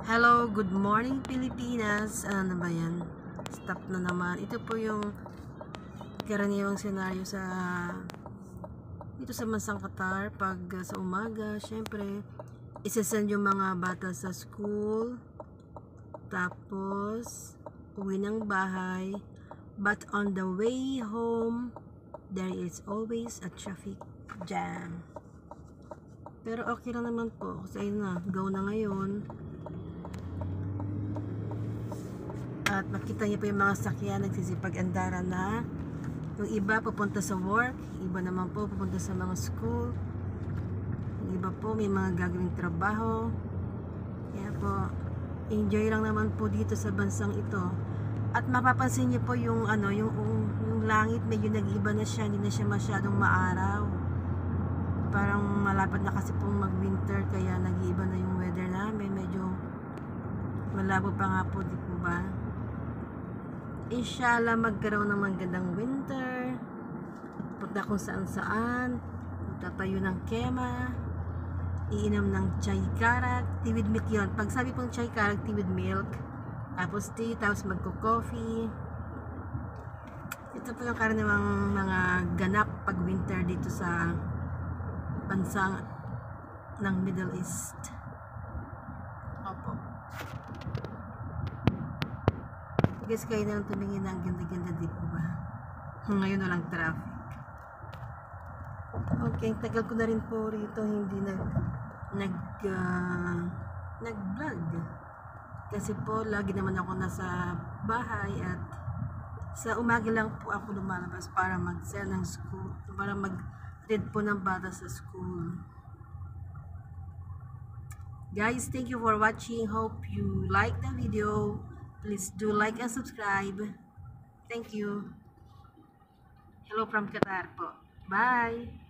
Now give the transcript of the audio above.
Hello, good morning Pilipinas. Ano ba yan? Stop na naman. Ito po yung karaniwang senaryo dito sa bansang Qatar pag sa umaga, syempre isasend yung mga bata sa school, tapos uwi ng bahay, but on the way home there is always a traffic jam. Pero okay lang naman po kasi ayun na, go na ngayon. At makita niyo po yung mga sakyan nagsisipag-andaran na. Yung iba pupunta sa work, iba naman po pupunta sa mga school. Yung iba po may mga gagawing trabaho. Kaya po, enjoy lang naman po dito sa bansang ito. At mapapansin niyo po yung yung langit medyo nag-iba na siya, hindi na siya masyadong maaraw. Parang malapit na kasi pong mag-winter kaya nag-iiba na yung weather namin, medyo malabo pa nga po, di po ba? Inshallah magkaroon ng magandang winter. Punta kung saan saan, tatayo ng kema, iinom ng chai karak, tea with milk yun. Pag sabi pong chai karak, tea with milk, tapos tea, tapos magko-coffee. Ito po yung karaniwang mga ganap pag winter dito sa bansa ng Middle East. Opo. Guys, kayo na lang tumingin ng ganda-ganda, di po ba? Ngayon walang traffic. Okay, tagal ko na rin po rito hindi nag-vlog. Kasi po, lagi naman ako nasa bahay at sa umaga lang po ako lumalabas para mag-sell ng school, para mag-read po ng bata sa school. Guys, thank you for watching. Hope you like the video. Please do like and subscribe. Thank you. Hello from Qatar po. Bye!